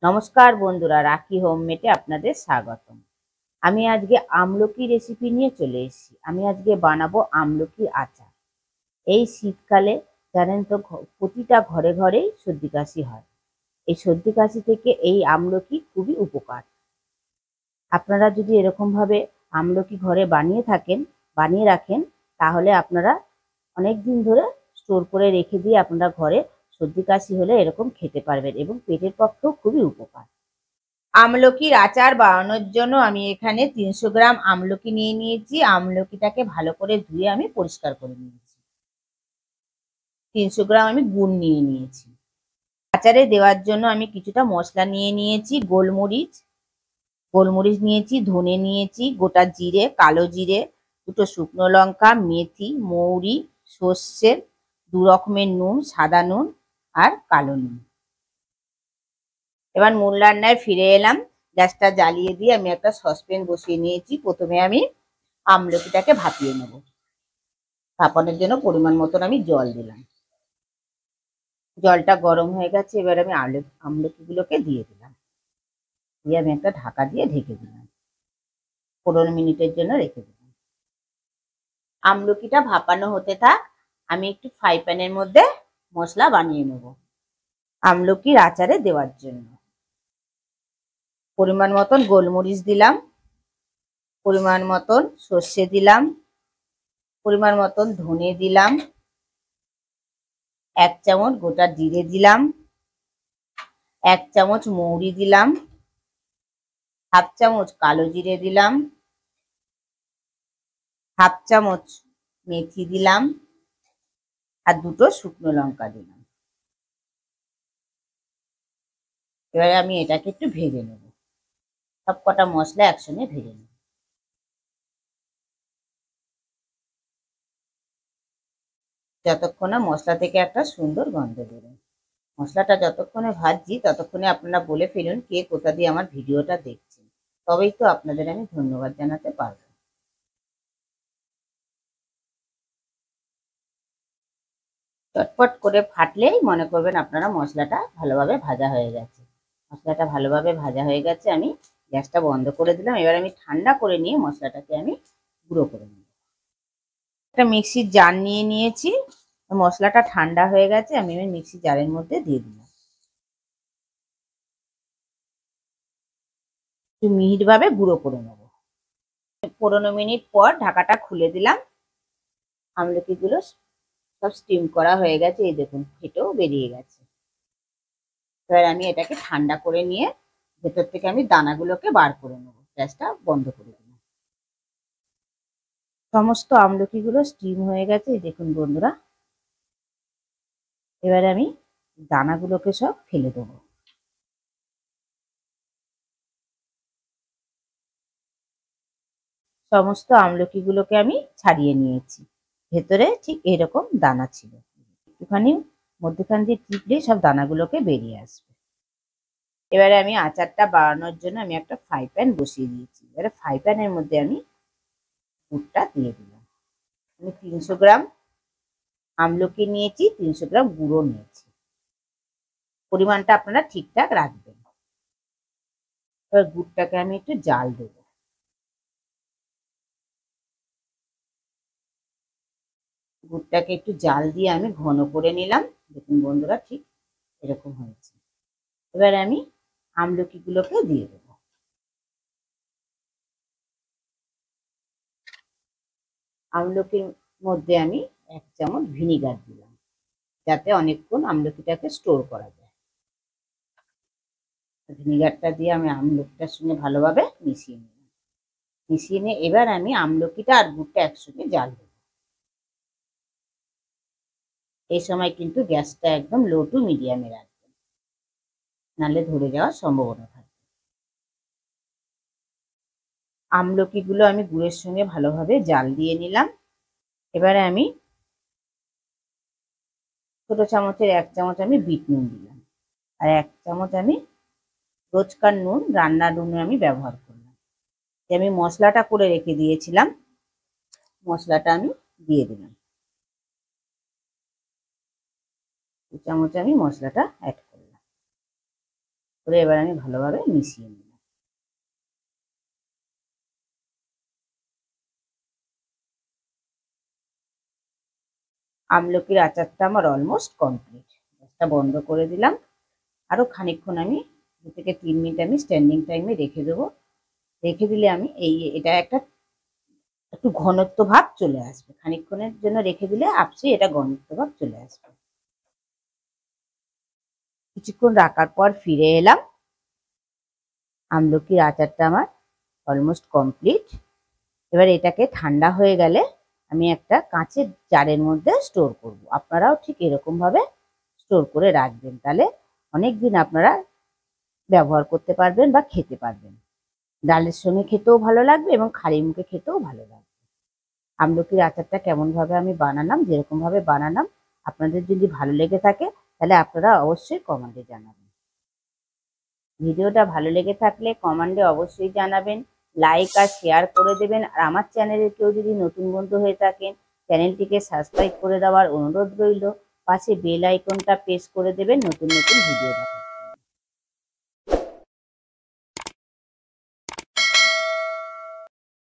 নমস্কার বন্ধুরা, রাখি হোমমেডে আপনাদের স্বাগতম। আমি আজকে আমলকি রেসিপি নিয়ে চলে এসেছি। আমি আজকে বানাবো আমলকির আচার। এই শীতকালে জানেন তো প্রতিটা ঘরে ঘরেই সর্দি কাশি হয়। এই সর্দি কাশি থেকে এই আমলকি খুবই উপকার। আপনারা যদি এরকমভাবে আমলকি ঘরে বানিয়ে রাখেন, তাহলে আপনারা অনেক দিন ধরে স্টোর করে রেখে দিয়ে আপনারা ঘরে সর্দি কাশি হলে এরকম খেতে পারবেন এবং পেটের পক্ষেও খুবই উপকার। আমলকির আচার বানানোর জন্য আমি এখানে 300 গ্রাম আমলকি নিয়ে নিয়েছি। আমলকিটাকে ভালো করে ধুয়ে আমি পরিষ্কার করে নিয়েছি। 300 গ্রাম আমি গুড় নিয়ে নিয়েছি। আচারে দেওয়ার জন্য আমি কিছুটা মশলা নিয়ে নিয়েছি। গোলমরিচ নিয়েছি, ধনে নিয়েছি, গোটা জিরে, কালো জিরে, দুটো শুকনো লঙ্কা, মেথি, মৌরি, সর্ষের, 2 রকমের নুন, সাদা নুন আর কালো নুন। এবার মূল রান্নায় ফিরে এলাম। গ্যাসটা জ্বালিয়ে দিয়ে আমি একটা সসপ্যান বসিয়ে নিয়েছি। প্রথমে আমি আমলকিটাকে ভাপিয়ে নেব। ভাপানোর জন্য পরিমাণ মতন আমি জল দিলাম। জলটা গরম হয়ে গেছে, এবার আমি আমলকিগুলোকে দিয়ে দিলাম। দিয়ে আমি একটা ঢাকা দিয়ে ঢেকে দিলাম। 15 মিনিটের জন্য রেখে দিলাম। আমলকিটা ভাপানো হতে থাক, আমি একটু ফ্রাই প্যানের মধ্যে মশলা বানিয়ে নেব আমলকির আচারে দেওয়ার জন্য। পরিমাণ মতন গোলমরিচ দিলাম, পরিমাণ মতন সর্ষে দিলাম, পরিমাণ মতন ধনে দিলাম, 1 চামচ গোটা জিরে দিলাম, 1 চামচ মৌরি দিলাম, 1/2 চামচ কালো জিরে দিলাম, 1/2 চামচ মেথি দিলাম আর 2টো শুকনো লঙ্কা দিলাম। এবারে আমি এটাকে একটু ভেজে নেব। সব কটা মশলা একসঙ্গে ভেজে নেব। যতক্ষণ না মশলা থেকে একটা সুন্দর গন্ধ বেরোয়। মশলাটা যতক্ষণে ভাজছি ততক্ষণে আপনারা বলে ফেলুন কে কোথা দিয়ে আমার ভিডিওটা দেখছেন, তবেই তো আপনাদের আমি ধন্যবাদ জানাতে পারবো। চটপট করে ফাটলেই মনে করবেন আপনারা মশলাটা ভালোভাবে ভাজা হয়ে গেছে। মশলাটা ভালোভাবে ভাজা হয়ে গেছে, আমি গ্যাসটা বন্ধ করে দিলাম। এবার আমি ঠান্ডা করে নিয়ে মশলাটাকে আমি গুঁড়ো করে নেব। একটা মিক্সির জার নিয়ে নিয়েছি। মশলাটা ঠান্ডা হয়ে গেছে, আমি মিক্সির জারের মধ্যে দিয়ে দিলাম। একটু মিহিভাবে গুঁড়ো করে নেব। 15 মিনিট পর ঢাকাটা খুলে দিলাম। আমলকিগুলো সব স্টিম করা হয়ে গেছে, এই দেখুন ফেটেও বেরিয়ে গেছে। এবার আমি এটাকে ঠান্ডা করে নিয়ে ভেতর থেকে আমি দানাগুলোকে বার করে নেব। গ্যাসটা বন্ধ করে দিলাম। সমস্ত আমলকিগুলো স্টিম হয়ে গেছে, এই দেখুন বন্ধুরা। এবারে আমি দানাগুলোকে সব ফেলে দেবো। সমস্ত আমলকিগুলোকে আমি ছাড়িয়ে নিয়েছি। ভেতরে ঠিক এরকম দানা ছিল। একটুখানি মধ্যখান দিয়ে টিপলে সব দানাগুলোকে বেরিয়ে আসবে। এবারে আমি আচারটা বানানোর জন্য আমি একটা ফ্রাই প্যান বসিয়ে দিয়েছি। এবারে ফ্রাই প্যানের মধ্যে আমি গুড়টা দিয়ে দিলাম। আমি 300 গ্রাম আমলকি নিয়েছি, 300 গ্রাম গুঁড়ো নিয়েছি। পরিমাণটা আপনারা ঠিকঠাক রাখবেন। এবার গুড়টাকে আমি একটু জাল দেবো। গুড়টাকে একটু জাল দিয়ে আমি ঘন করে নিলাম। দেখুন বন্ধুরা, ঠিক এরকম হয়েছে। এবার আমি আমলকিগুলোকে দিয়ে দেবো। আমলকির মধ্যে আমি 1 চামচ ভিনিগার দিলাম, যাতে অনেকক্ষণ আমলকিটাকে স্টোর করা যায়। ভিনিগারটা দিয়ে আমি আমলকিটার সঙ্গে ভালোভাবে মিশিয়ে নিলাম। মিশিয়ে নিয়ে এবার আমি আমলকিটা আর গুড়টা একসঙ্গে জাল দেবো। এই সময় কিন্তু গ্যাসটা একদম লো টু মিডিয়ামে রাখবেন, নাহলে ধরে যাওয়ার সম্ভাবনা থাকে। আমলকিগুলো আমি গুড়ের সঙ্গে ভালোভাবে জাল দিয়ে নিলাম। এবারে আমি ছোট চামচের 1 চামচ আমি বিট নুন দিলাম আর 1 চামচ আমি রোজকার নুন, রান্নার নুন আমি ব্যবহার করলাম। আমি মশলাটা করে রেখে দিয়েছিলাম, মশলাটা আমি দিয়ে দিলাম। 2 চামচ আমি মশলাটা অ্যাড করলাম। করে এবার আমি ভালোভাবে মিশিয়ে নিলাম। আমলকির আচারটা আমার অলমোস্ট কমপ্লিট। গ্যাসটা বন্ধ করে দিলাম। আরো খানিকক্ষণ আমি 2 থেকে 3 মিনিট আমি স্ট্যান্ডিং টাইমে রেখে দেবো। রেখে দিলে আমি এটা একটু ঘনত্ব ভাব চলে আসবে। খানিকক্ষণের জন্য রেখে দিলে আপসি এটা ঘনত্ব ভাব চলে আসবে। কিছুক্ষণ রাখার পর ফিরে এলাম। আমলকির আচারটা আমার অলমোস্ট কমপ্লিট। এবার এটাকে ঠান্ডা হয়ে গেলে আমি একটা কাঁচের জারের মধ্যে স্টোর করব। আপনারাও ঠিক এরকম ভাবে স্টোর করে রাখবেন, তাহলে অনেক দিন আপনারা ব্যবহার করতে পারবেন বা খেতে পারবেন। ডালের সঙ্গে খেতেও ভালো লাগবে এবং খালি মুখে খেতেও ভালো লাগবে। আমলকির আচারটা কেমন ভাবে আমি বানালাম, যেরকম ভাবে বানালাম, আপনাদের যদি ভালো লেগে থাকে তাহলে আপনারা অবশ্যই কমেন্টে জানাবেন। ভিডিওটা ভালো লেগে থাকলে কমেন্টে অবশ্যই জানাবেন, লাইক আর শেয়ার করে দেবেন। আর আমার চ্যানেলে কেউ যদি নতুন বন্ধু হয়ে থাকেন, চ্যানেলটিকে সাবস্ক্রাইব করে দেওয়ার অনুরোধ রইল। পাশে বেল আইকনটা প্রেস করে দেবেন নতুন নতুন ভিডিও দেখার।